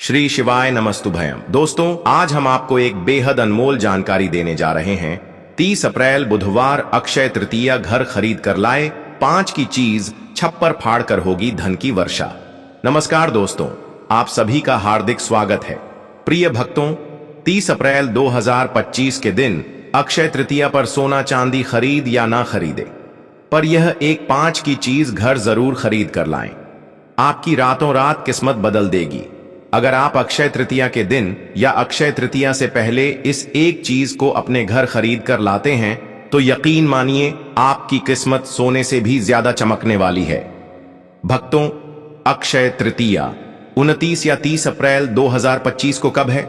श्री शिवाय नमस्तुभयम। दोस्तों, आज हम आपको एक बेहद अनमोल जानकारी देने जा रहे हैं। 30 अप्रैल बुधवार अक्षय तृतीया। घर खरीद कर लाए 5 की चीज छप्पर फाड़ कर होगी धन की वर्षा। नमस्कार दोस्तों, आप सभी का हार्दिक स्वागत है। प्रिय भक्तों, 30 अप्रैल 2025 के दिन अक्षय तृतीया पर सोना चांदी खरीद या ना खरीदे, पर यह एक 5 की चीज घर जरूर खरीद कर लाएं। आपकी रातों रात किस्मत बदल देगी। अगर आप अक्षय तृतीया के दिन या अक्षय तृतीया से पहले इस एक चीज को अपने घर खरीद कर लाते हैं तो यकीन मानिए आपकी किस्मत सोने से भी ज्यादा चमकने वाली है। भक्तों, अक्षय तृतीया 29 या 30 अप्रैल 2025 को कब है?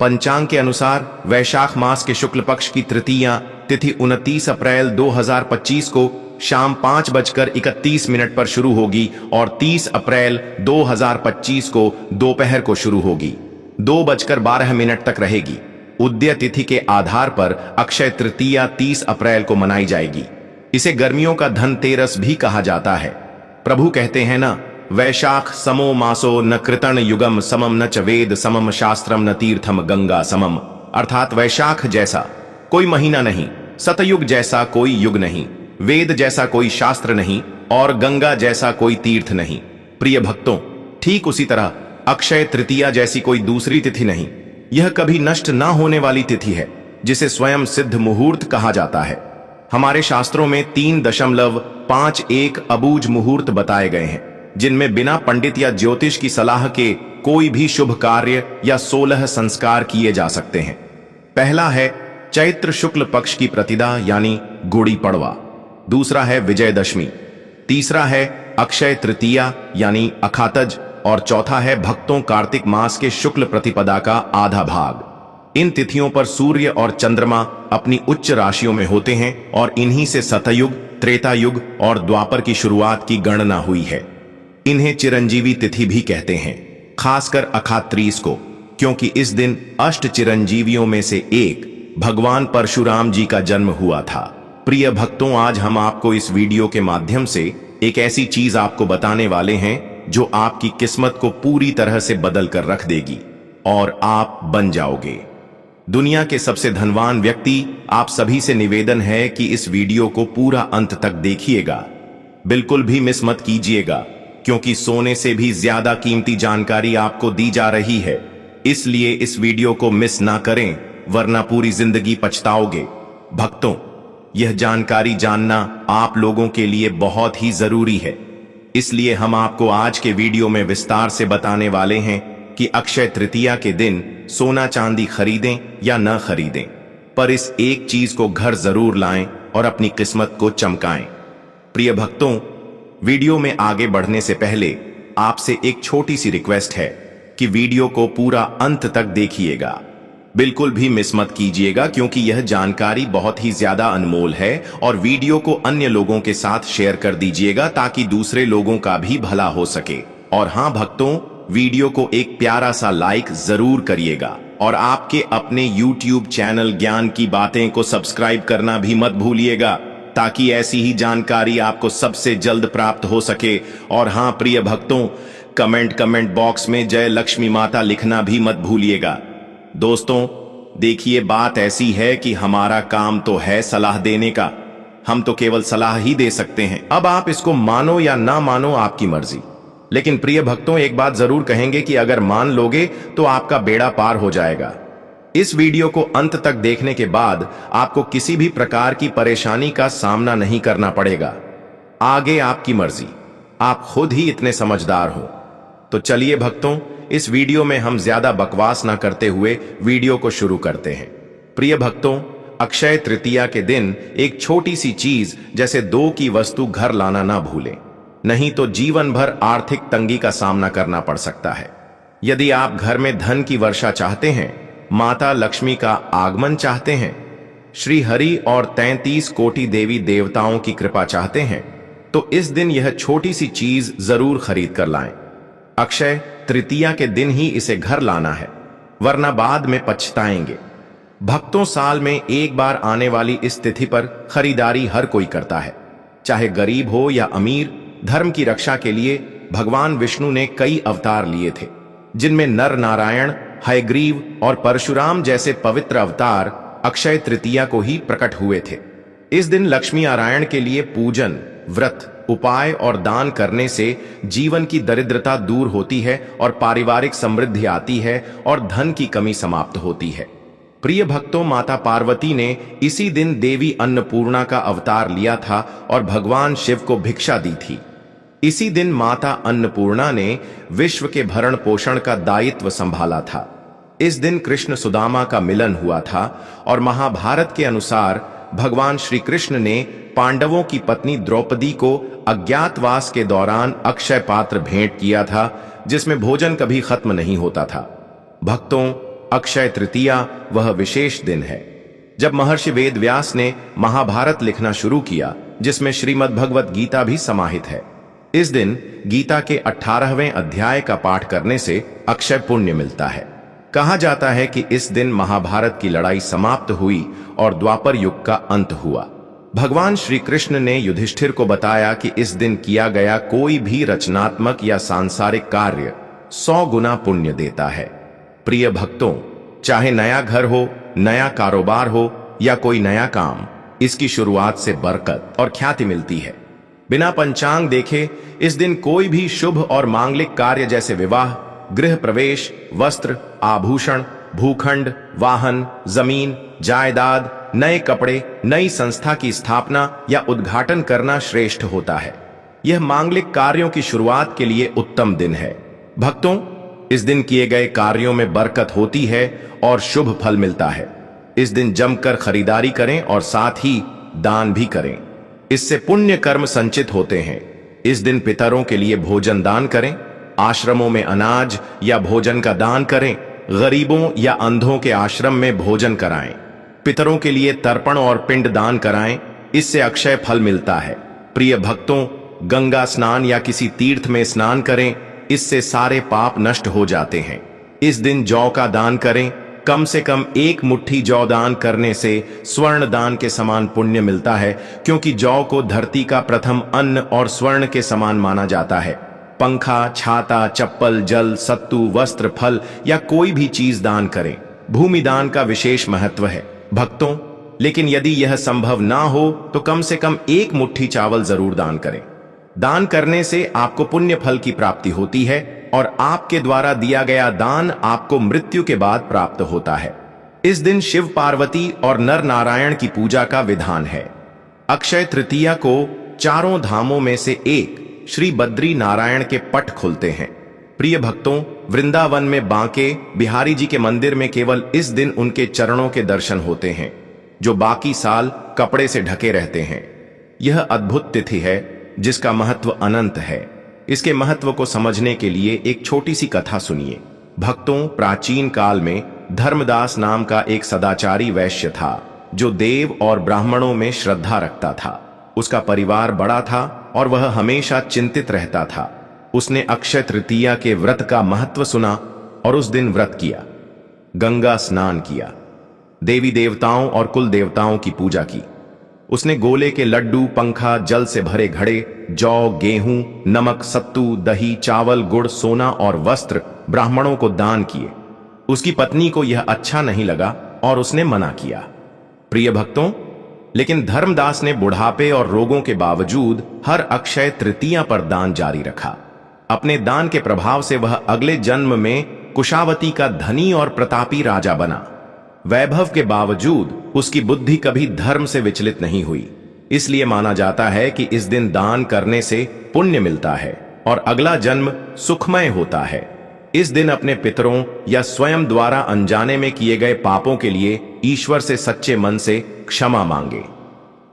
पंचांग के अनुसार वैशाख मास के शुक्ल पक्ष की तृतीया तिथि 29 अप्रैल 2025 को शाम 5:31 पर शुरू होगी और 30 अप्रैल 2025 को दोपहर को शुरू होगी। 2:12 तक रहेगी। उदय तिथि के आधार पर अक्षय तृतीया 30 अप्रैल को मनाई जाएगी। इसे गर्मियों का धनतेरस भी कहा जाता है। प्रभु कहते हैं ना, वैशाख समो मासो न कृतन युगम समम न च वेद समम शास्त्रम न तीर्थम गंगा समम। अर्थात वैशाख जैसा कोई महीना नहीं, सतयुग जैसा कोई युग नहीं, वेद जैसा कोई शास्त्र नहीं और गंगा जैसा कोई तीर्थ नहीं। प्रिय भक्तों, ठीक उसी तरह अक्षय तृतीया जैसी कोई दूसरी तिथि नहीं। यह कभी नष्ट ना होने वाली तिथि है, जिसे स्वयं सिद्ध मुहूर्त कहा जाता है। हमारे शास्त्रों में 3.51 अबूझ मुहूर्त बताए गए हैं, जिनमें बिना पंडित या ज्योतिष की सलाह के कोई भी शुभ कार्य या 16 संस्कार किए जा सकते हैं। पहला है चैत्र शुक्ल पक्ष की प्रतिदा यानी गुड़ी पड़वा। दूसरा है विजयदशमी। तीसरा है अक्षय तृतीया यानी अखातज और चौथा है भक्तों कार्तिक मास के शुक्ल प्रतिपदा का आधा भाग। इन तिथियों पर सूर्य और चंद्रमा अपनी उच्च राशियों में होते हैं और इन्हीं से सतयुग, त्रेता युग और द्वापर की शुरुआत की गणना हुई है। इन्हें चिरंजीवी तिथि भी कहते हैं, खासकर अखात्रीस को, क्योंकि इस दिन अष्ट चिरंजीवियों में से एक भगवान परशुराम जी का जन्म हुआ था। प्रिय भक्तों, आज हम आपको इस वीडियो के माध्यम से एक ऐसी चीज आपको बताने वाले हैं जो आपकी किस्मत को पूरी तरह से बदल कर रख देगी और आप बन जाओगे दुनिया के सबसे धनवान व्यक्ति। आप सभी से निवेदन है कि इस वीडियो को पूरा अंत तक देखिएगा, बिल्कुल भी मिस मत कीजिएगा, क्योंकि सोने से भी ज्यादा कीमती जानकारी आपको दी जा रही है। इसलिए इस वीडियो को मिस ना करें, वरना पूरी जिंदगी पछताओगे। भक्तों, यह जानकारी जानना आप लोगों के लिए बहुत ही जरूरी है, इसलिए हम आपको आज के वीडियो में विस्तार से बताने वाले हैं कि अक्षय तृतीया के दिन सोना चांदी खरीदें या न खरीदें, पर इस एक चीज को घर जरूर लाएं और अपनी किस्मत को चमकाएं। प्रिय भक्तों, वीडियो में आगे बढ़ने से पहले आपसे एक छोटी सी रिक्वेस्ट है कि वीडियो को पूरा अंत तक देखिएगा, बिल्कुल भी मिस मत कीजिएगा, क्योंकि यह जानकारी बहुत ही ज्यादा अनमोल है। और वीडियो को अन्य लोगों के साथ शेयर कर दीजिएगा ताकि दूसरे लोगों का भी भला हो सके। और हां भक्तों, वीडियो को एक प्यारा सा लाइक जरूर करिएगा और आपके अपने YouTube चैनल ज्ञान की बातें को सब्सक्राइब करना भी मत भूलिएगा, ताकि ऐसी ही जानकारी आपको सबसे जल्द प्राप्त हो सके। और हां प्रिय भक्तों, कमेंट बॉक्स में जय लक्ष्मी माता लिखना भी मत भूलिएगा। दोस्तों, देखिए, बात ऐसी है कि हमारा काम तो है सलाह देने का, हम तो केवल सलाह ही दे सकते हैं। अब आप इसको मानो या ना मानो, आपकी मर्जी। लेकिन प्रिय भक्तों, एक बात जरूर कहेंगे कि अगर मान लोगे तो आपका बेड़ा पार हो जाएगा। इस वीडियो को अंत तक देखने के बाद आपको किसी भी प्रकार की परेशानी का सामना नहीं करना पड़ेगा। आगे आपकी मर्जी, आप खुद ही इतने समझदार हो। तो चलिए भक्तों, इस वीडियो में हम ज्यादा बकवास ना करते हुए वीडियो को शुरू करते हैं। प्रिय भक्तों, अक्षय तृतीया के दिन एक छोटी सी चीज जैसे 2 की वस्तु घर लाना ना भूलें, नहीं तो जीवन भर आर्थिक तंगी का सामना करना पड़ सकता है। यदि आप घर में धन की वर्षा चाहते हैं, माता लक्ष्मी का आगमन चाहते हैं, श्री हरि और 33 कोटि देवी देवताओं की कृपा चाहते हैं, तो इस दिन यह छोटी सी चीज जरूर खरीद कर लाएं। अक्षय तृतीया के दिन ही इसे घर लाना है, वरना बाद में पछताएंगे। भक्तों, साल में एक बार आने वाली इस तिथि पर खरीदारी हर कोई करता है, चाहे गरीब हो या अमीर। धर्म की रक्षा के लिए भगवान विष्णु ने कई अवतार लिए थे। जिनमें नर नारायण, हयग्रीव और परशुराम जैसे पवित्र अवतार अक्षय तृतीया को ही प्रकट हुए थे। इस दिन लक्ष्मी नारायण के लिए पूजन, व्रत, उपाय और दान करने से जीवन की दरिद्रता दूर होती है और पारिवारिक समृद्धि आती है और धन की कमी समाप्त होती है। प्रिय भक्तों, माता पार्वती ने इसी दिन देवी अन्नपूर्णा का अवतार लिया था और भगवान शिव को भिक्षा दी थी। इसी दिन माता अन्नपूर्णा ने विश्व के भरण पोषण का दायित्व संभाला था। इस दिन कृष्ण सुदामा का मिलन हुआ था और महाभारत के अनुसार भगवान श्री कृष्ण ने पांडवों की पत्नी द्रौपदी को अज्ञातवास के दौरान अक्षय पात्र भेंट किया था, जिसमें भोजन कभी खत्म नहीं होता था। भक्तों, अक्षय तृतीया वह विशेष दिन है जब महर्षि वेद व्यास ने महाभारत लिखना शुरू किया, जिसमें श्रीमद् भगवत गीता भी समाहित है। इस दिन गीता के 18वें अध्याय का पाठ करने से अक्षय पुण्य मिलता है। कहा जाता है कि इस दिन महाभारत की लड़ाई समाप्त हुई और द्वापर युग का अंत हुआ। भगवान श्री कृष्ण ने युधिष्ठिर को बताया कि इस दिन किया गया कोई भी रचनात्मक या सांसारिक कार्य 100 गुना पुण्य देता है। प्रिय भक्तों, चाहे नया घर हो, नया कारोबार हो या कोई नया काम, इसकी शुरुआत से बरकत और ख्याति मिलती है। बिना पंचांग देखे इस दिन कोई भी शुभ और मांगलिक कार्य जैसे विवाह, गृह प्रवेश, वस्त्र, आभूषण, भूखंड, वाहन, जमीन, जायदाद, नए कपड़े, नई संस्था की स्थापना या उद्घाटन करना श्रेष्ठ होता है। यह मांगलिक कार्यों की शुरुआत के लिए उत्तम दिन है। भक्तों, इस दिन किए गए कार्यों में बरकत होती है और शुभ फल मिलता है। इस दिन जमकर खरीदारी करें और साथ ही दान भी करें, इससे पुण्य कर्म संचित होते हैं। इस दिन पितरों के लिए भोजन दान करें, आश्रमों में अनाज या भोजन का दान करें, गरीबों या अंधों के आश्रम में भोजन कराएं, पितरों के लिए तर्पण और पिंड दान कराएं, इससे अक्षय फल मिलता है। प्रिय भक्तों, गंगा स्नान या किसी तीर्थ में स्नान करें, इससे सारे पाप नष्ट हो जाते हैं। इस दिन जौ का दान करें, कम से कम 1 मुट्ठी जौ दान करने से स्वर्ण दान के समान पुण्य मिलता है, क्योंकि जौ को धरती का प्रथम अन्न और स्वर्ण के समान माना जाता है। पंखा, छाता, चप्पल, जल, सत्तू, वस्त्र, फल या कोई भी चीज दान करें। भूमि दान का विशेष महत्व है भक्तों, लेकिन यदि यह संभव ना हो तो कम से कम 1 मुट्ठी चावल जरूर दान करें। दान करने से आपको पुण्य फल की प्राप्ति होती है और आपके द्वारा दिया गया दान आपको मृत्यु के बाद प्राप्त होता है। इस दिन शिव पार्वती और नर नारायण की पूजा का विधान है। अक्षय तृतीया को चारों धामों में से एक श्री बद्री नारायण के पट खुलते हैं। प्रिय भक्तों, वृंदावन में बांके बिहारी जी के मंदिर में केवल इस दिन उनके चरणों के दर्शन होते हैं, जो बाकी साल कपड़े से ढके रहते हैं। यह अद्भुत तिथि है जिसका महत्व अनंत है। इसके महत्व को समझने के लिए एक छोटी सी कथा सुनिए। भक्तों, प्राचीन काल में धर्मदास नाम का एक सदाचारी वैश्य था, जो देव और ब्राह्मणों में श्रद्धा रखता था। उसका परिवार बड़ा था और वह हमेशा चिंतित रहता था। उसने अक्षय तृतीया के व्रत का महत्व सुना और उस दिन व्रत किया, गंगा स्नान किया, देवी देवताओं और कुल देवताओं की पूजा की। उसने गोले के लड्डू, पंखा, जल से भरे घड़े, जौ, गेहूं, नमक, सत्तू, दही, चावल, गुड़, सोना और वस्त्र ब्राह्मणों को दान किए। उसकी पत्नी को यह अच्छा नहीं लगा और उसने मना किया। प्रिय भक्तों, लेकिन धर्मदास ने बुढ़ापे और रोगों के बावजूद हर अक्षय तृतीया पर दान जारी रखा। अपने दान के प्रभाव से वह अगले जन्म में कुशावती का धनी और प्रतापी राजा बना। वैभव के बावजूद उसकी बुद्धि कभी धर्म से विचलित नहीं हुई। इसलिए माना जाता है कि इस दिन दान करने से पुण्य मिलता है और अगला जन्म सुखमय होता है। इस दिन अपने पितरों या स्वयं द्वारा अनजाने में किए गए पापों के लिए ईश्वर से सच्चे मन से क्षमा मांगे।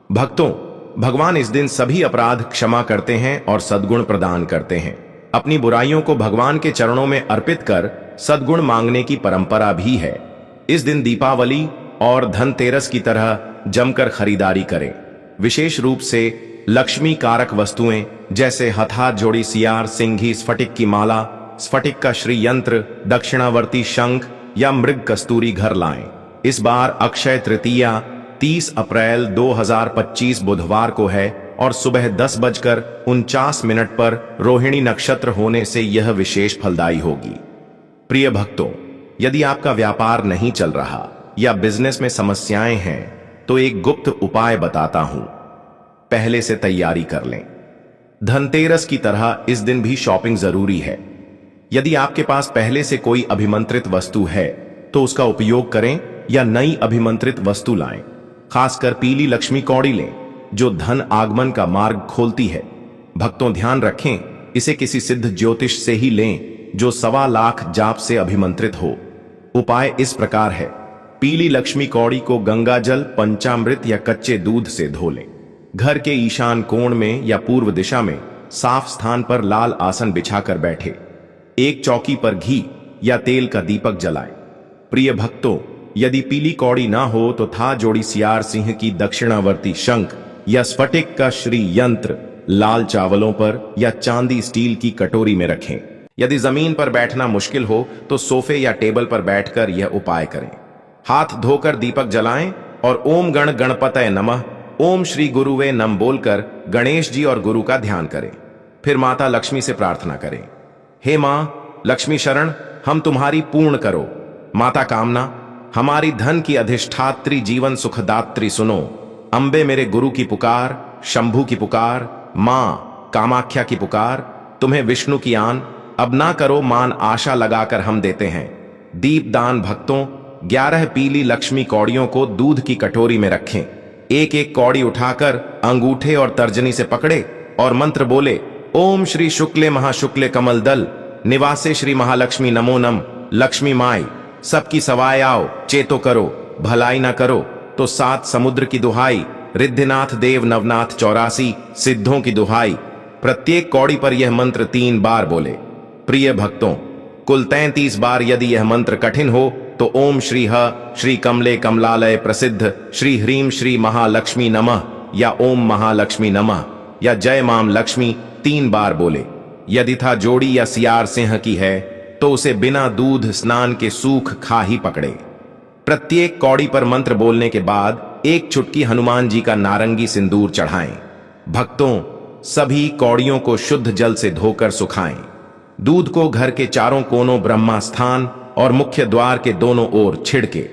भक्तों, भगवान इस दिन सभी अपराध क्षमा करते हैं और सद्गुण प्रदान करते हैं। अपनी बुराइयों को भगवान के चरणों में अर्पित कर सद्गुण मांगने की परंपरा भी है। इस दिन दीपावली और धनतेरस की तरह जमकर खरीदारी करें। विशेष रूप से लक्ष्मी कारक वस्तुएं जैसे हथाथ जोड़ी सियार, सिंघी, स्फटिक की माला, स्फटिक का श्री यंत्र, दक्षिणावर्ती शंख या मृग कस्तूरी घर लाएं। इस बार अक्षय तृतीया 30 अप्रैल 2025 बुधवार को है और सुबह 10:49 पर रोहिणी नक्षत्र होने से यह विशेष फलदायी होगी। प्रिय भक्तों, यदि आपका व्यापार नहीं चल रहा या बिजनेस में समस्याएं हैं तो एक गुप्त उपाय बताता हूं। पहले से तैयारी कर लें। धनतेरस की तरह इस दिन भी शॉपिंग जरूरी है। यदि आपके पास पहले से कोई अभिमंत्रित वस्तु है तो उसका उपयोग करें या नई अभिमंत्रित वस्तु लाएं। खासकर पीली लक्ष्मी कौड़ी लें जो धन आगमन का मार्ग खोलती है। भक्तों, ध्यान रखें, इसे किसी सिद्ध ज्योतिष से ही लें जो 1.25 लाख जाप से अभिमंत्रित हो। उपाय इस प्रकार है। पीली लक्ष्मी कौड़ी को गंगा जल, पंचामृत या कच्चे दूध से धो लें। घर के ईशान कोण में या पूर्व दिशा में साफ स्थान पर लाल आसन बिछाकर बैठे। एक चौकी पर घी या तेल का दीपक जलाएं। प्रिय भक्तों, यदि पीली कौड़ी ना हो तो था जोड़ी सियार सिंह की दक्षिणावर्ती शंख या स्फटिक का श्री यंत्र लाल चावलों पर या चांदी स्टील की कटोरी में रखें। यदि जमीन पर बैठना मुश्किल हो तो सोफे या टेबल पर बैठकर यह उपाय करें। हाथ धोकर दीपक जलाएं और ओम गण गणपतये नमः, ओम श्री गुरुवे नम बोलकर गणेश जी और गुरु का ध्यान करें। फिर माता लक्ष्मी से प्रार्थना करें, हे मां लक्ष्मी शरण, हम तुम्हारी पूर्ण करो। माता कामना, हमारी धन की अधिष्ठात्री, जीवन सुखदात्री सुनो। अंबे मेरे गुरु की पुकार, शंभू की पुकार, मां कामाख्या की पुकार, तुम्हें विष्णु की आन, अब ना करो मान, आशा लगाकर हम देते हैं। दीपदान। भक्तों, 11 पीली लक्ष्मी कौड़ियों को दूध की कटोरी में रखें। एक एक कौड़ी उठाकर अंगूठे और तर्जनी से पकड़े और मंत्र बोले, ओम श्री शुक्ले महाशुक्ले कमल दल निवासे श्री महालक्ष्मी नमो नम। लक्ष्मी माई सबकी सवाय आओ, चेतो करो, भलाई ना करो तो 7 समुद्र की दुहाई, रिद्धिनाथ देव नवनाथ 84 सिद्धों की दुहाई। प्रत्येक कौड़ी पर यह मंत्र 3 बार बोले। प्रिय भक्तों, कुल 33 बार। यदि यह मंत्र कठिन हो तो ओम श्री ह श्री कमले कमलालय प्रसिद्ध श्री ह्रीम श्री महालक्ष्मी नमः या ओम महालक्ष्मी नमः या जय माम लक्ष्मी 3 बार बोले। यदि था जोड़ी या सियार सिंह की है तो उसे बिना दूध स्नान के सूख खा ही पकड़े। प्रत्येक कौड़ी पर मंत्र बोलने के बाद एक चुटकी हनुमान जी का नारंगी सिंदूर चढ़ाएं। भक्तों, सभी कौड़ियों को शुद्ध जल से धोकर सुखाएं। दूध को घर के चारों कोनों, ब्रह्मा स्थान और मुख्य द्वार के दोनों ओर छिड़के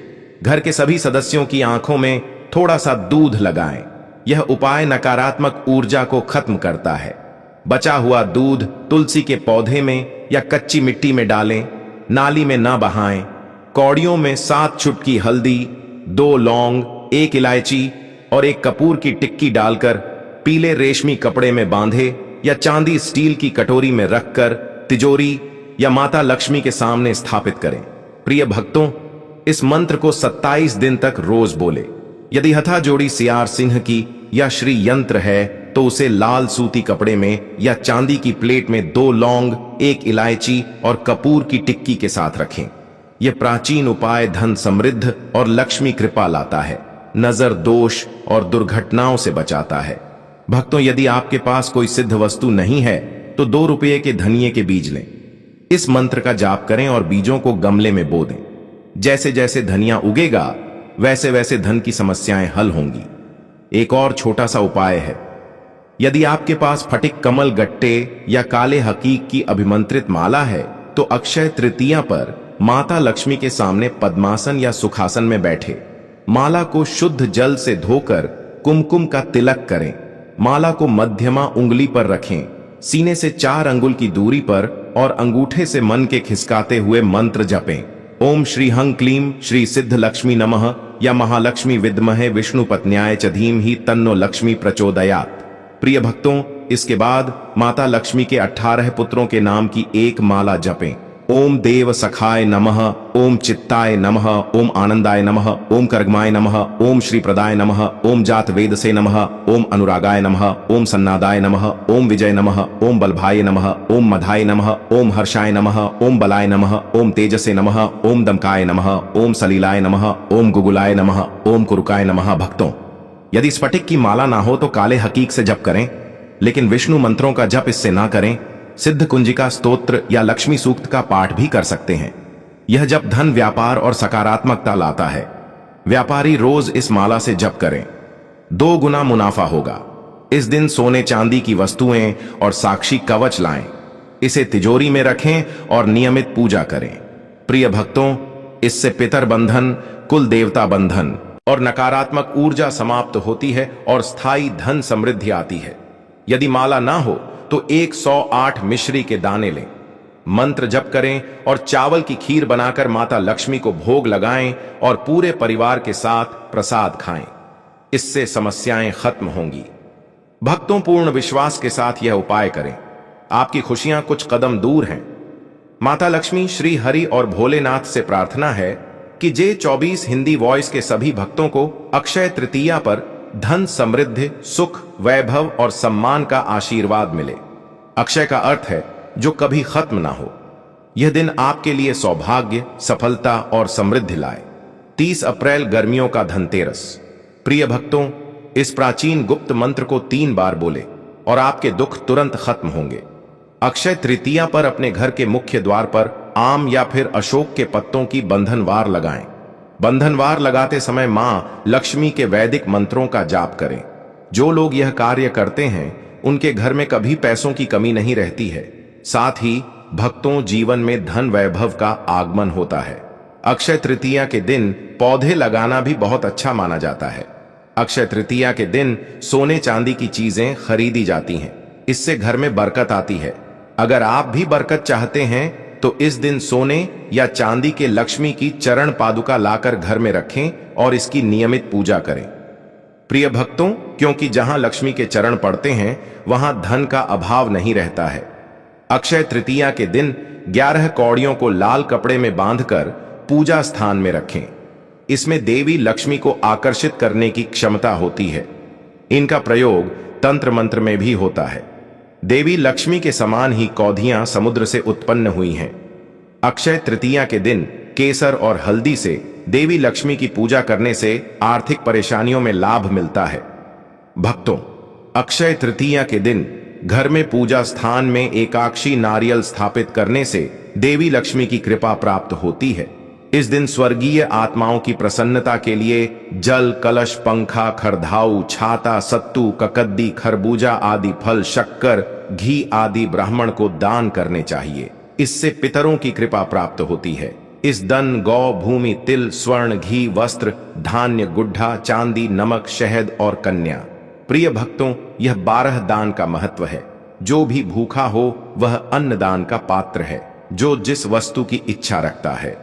घर के सभी सदस्यों की आंखों में थोड़ा सा दूध लगाएं। यह उपाय नकारात्मक ऊर्जा को खत्म करता है। बचा हुआ दूध तुलसी के पौधे में या कच्ची मिट्टी में डालें, नाली में न बहाएं। कौड़ियों में 7 चुटकी हल्दी, 2 लौंग, 1 इलायची और 1 कपूर की टिक्की डालकर पीले रेशमी कपड़े में बांधे या चांदी स्टील की कटोरी में रखकर तिजोरी या माता लक्ष्मी के सामने स्थापित करें। प्रिय भक्तों, इस मंत्र को 27 दिन तक रोज बोले। यदि हथा जोड़ी सियार सिंह की या श्री यंत्र है तो उसे लाल सूती कपड़े में या चांदी की प्लेट में 2 लौंग, 1 इलायची और कपूर की टिक्की के साथ रखें। यह प्राचीन उपाय धन समृद्ध और लक्ष्मी कृपा लाता है, नजर दोष और दुर्घटनाओं से बचाता है। भक्तों, यदि आपके पास कोई सिद्ध वस्तु नहीं है तो 2 रुपये के धनिये के बीज लें। इस मंत्र का जाप करें और बीजों को गमले में बो दें। जैसे जैसे धनिया उगेगा वैसे वैसे धन की समस्याएं हल होंगी। एक और छोटा सा उपाय है। यदि आपके पास फटिक कमल गट्टे या काले हकीक की अभिमंत्रित माला है तो अक्षय तृतीया पर माता लक्ष्मी के सामने पद्मासन या सुखासन में बैठे माला को शुद्ध जल से धोकर कुमकुम का तिलक करें। माला को मध्यमा उंगली पर रखें, सीने से 4 अंगुल की दूरी पर और अंगूठे से मन के खिसकाते हुए मंत्र जपें। ओम श्री हं क्लीम श्री सिद्ध लक्ष्मी नमः या महालक्ष्मी विद्महे विष्णु पत्न्याय च धीमहि तन्नो लक्ष्मी प्रचोदयात्। प्रिय भक्तों, इसके बाद माता लक्ष्मी के 18 पुत्रों के नाम की एक माला जपें। ओम देव सखाय नमः, ओम चित्ताय नमः, ओम आनंदाय नमः, ओम कर्गमाय नमः, ओम श्री प्रदाय नमः, ओम जात वेदसे नमः, ओम अनुरागाय नमः, ओम सन्नादाय नमः, ओम विजय नमः, ओम बलभाय नमः, ओम मधाय नमः, ओम हर्षाय नमः, ओम बलाय नमः, ओम तेजसे नमः, ओम दमकाय नमः, ओम सलीलाय नमः, ओम गुगुलाय नमः, ओम कुरुकाय नमः। भक्तों, यदि स्फटिक की माला ना हो तो काले हकीक से जप करें, लेकिन विष्णु मंत्रों का जप इससे ना करें। सिद्ध कुंजिका स्तोत्र या लक्ष्मी सूक्त का पाठ भी कर सकते हैं। यह जप धन, व्यापार और सकारात्मकता लाता है। व्यापारी रोज इस माला से जप करें, 2 गुना मुनाफा होगा। इस दिन सोने चांदी की वस्तुएं और साक्षी कवच लाएं। इसे तिजोरी में रखें और नियमित पूजा करें। प्रिय भक्तों, इससे पितर बंधन, कुल देवता बंधन और नकारात्मक ऊर्जा समाप्त होती है और स्थायी धन समृद्धि आती है। यदि माला ना हो तो 108 मिश्री के दाने लें, मंत्र जप करें और चावल की खीर बनाकर माता लक्ष्मी को भोग लगाएं और पूरे परिवार के साथ प्रसाद खाएं। इससे समस्याएं खत्म होंगी। भक्तों, पूर्ण विश्वास के साथ यह उपाय करें, आपकी खुशियां कुछ कदम दूर हैं। माता लक्ष्मी, श्री हरि और भोलेनाथ से प्रार्थना है कि J24 हिंदी वॉइस के सभी भक्तों को अक्षय तृतीया पर धन, समृद्धि, सुख, वैभव और सम्मान का आशीर्वाद मिले। अक्षय का अर्थ है जो कभी खत्म ना हो। यह दिन आपके लिए सौभाग्य, सफलता और समृद्धि लाए। 30 अप्रैल गर्मियों का धनतेरस। प्रिय भक्तों, इस प्राचीन गुप्त मंत्र को 3 बार बोले और आपके दुख तुरंत खत्म होंगे। अक्षय तृतीया पर अपने घर के मुख्य द्वार पर आम या फिर अशोक के पत्तों की बंधनवार लगाएं। बंधनवार लगाते समय मां लक्ष्मी के वैदिक मंत्रों का जाप करें। जो लोग यह कार्य करते हैं उनके घर में कभी पैसों की कमी नहीं रहती है। साथ ही भक्तों, जीवन में धन वैभव का आगमन होता है। अक्षय तृतीया के दिन पौधे लगाना भी बहुत अच्छा माना जाता है। अक्षय तृतीया के दिन सोने चांदी की चीजें खरीदी जाती हैं। इससे घर में बरकत आती है। अगर आप भी बरकत चाहते हैं तो इस दिन सोने या चांदी के लक्ष्मी की चरण पादुका लाकर घर में रखें और इसकी नियमित पूजा करें। प्रिय भक्तों, क्योंकि जहां लक्ष्मी के चरण पड़ते हैं वहां धन का अभाव नहीं रहता है। अक्षय तृतीया के दिन 11 कौड़ियों को लाल कपड़े में बांधकर पूजा स्थान में रखें। इसमें देवी लक्ष्मी को आकर्षित करने की क्षमता होती है। इनका प्रयोग तंत्र मंत्र में भी होता है। देवी लक्ष्मी के समान ही कौधियां समुद्र से उत्पन्न हुई हैं। अक्षय तृतीया के दिन केसर और हल्दी से देवी लक्ष्मी की पूजा करने से आर्थिक परेशानियों में लाभ मिलता है। भक्तों, अक्षय तृतीया के दिन घर में पूजा स्थान में एकाक्षी नारियल स्थापित करने से देवी लक्ष्मी की कृपा प्राप्त होती है। इस दिन स्वर्गीय आत्माओं की प्रसन्नता के लिए जल, कलश, पंखा, खरधाऊ, छाता, सत्तू, ककद्दी, खरबूजा आदि फल, शक्कर, घी आदि ब्राह्मण को दान करने चाहिए। इससे पितरों की कृपा प्राप्त होती है। इस धन, गौ, भूमि, तिल, स्वर्ण, घी, वस्त्र, धान्य, गुड्ढा, चांदी, नमक, शहद और कन्या। प्रिय भक्तों, यह 12 दान का महत्व है। जो भी भूखा हो वह अन्नदान का पात्र है, जो जिस वस्तु की इच्छा रखता है।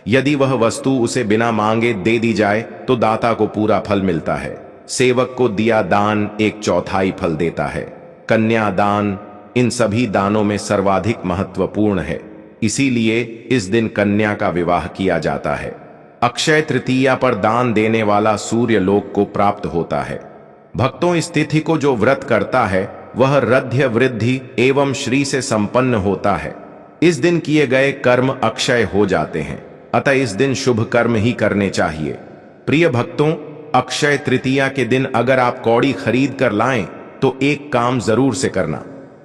यदि वह वस्तु उसे बिना मांगे दे दी जाए तो दाता को पूरा फल मिलता है। सेवक को दिया दान 1/4 फल देता है। कन्या दान इन सभी दानों में सर्वाधिक महत्वपूर्ण है। इसीलिए इस दिन कन्या का विवाह किया जाता है। अक्षय तृतीया पर दान देने वाला सूर्य लोक को प्राप्त होता है। भक्तों, इस तिथि को जो व्रत करता है वह रध्य, वृद्धि एवं श्री से संपन्न होता है। इस दिन किए गए कर्म अक्षय हो जाते हैं। अतः इस दिन शुभ कर्म ही करने चाहिए। प्रिय भक्तों, अक्षय तृतीया के दिन अगर आप कौड़ी खरीद कर लाएं तो एक काम जरूर से करना।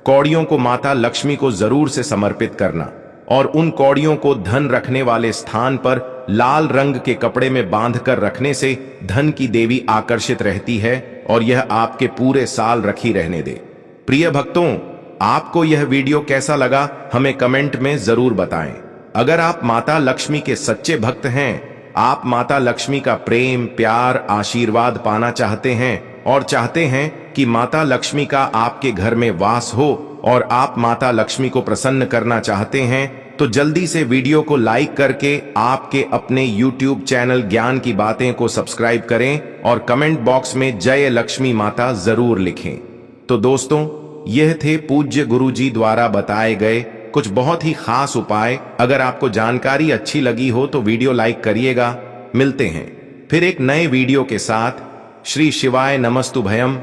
कौड़ियों को माता लक्ष्मी को जरूर से समर्पित करना और उन कौड़ियों को धन रखने वाले स्थान पर लाल रंग के कपड़े में बांधकर रखने से धन की देवी आकर्षित रहती है और यह आपके पूरे साल रखी रहने दे। प्रिय भक्तों, आपको यह वीडियो कैसा लगा हमें कमेंट में जरूर बताएं। अगर आप माता लक्ष्मी के सच्चे भक्त हैं, आप माता लक्ष्मी का प्रेम, प्यार, आशीर्वाद पाना चाहते हैं और चाहते हैं कि माता लक्ष्मी का आपके घर में वास हो और आप माता लक्ष्मी को प्रसन्न करना चाहते हैं, तो जल्दी से वीडियो को लाइक करके आपके अपने YouTube चैनल ज्ञान की बातें को सब्सक्राइब करें और कमेंट बॉक्स में जय लक्ष्मी माता जरूर लिखें। तो दोस्तों, यह थे पूज्य गुरुजी द्वारा बताए गए कुछ बहुत ही खास उपाय। अगर आपको जानकारी अच्छी लगी हो तो वीडियो लाइक करिएगा। मिलते हैं फिर एक नए वीडियो के साथ। श्री शिवाय नमस्तुभयम।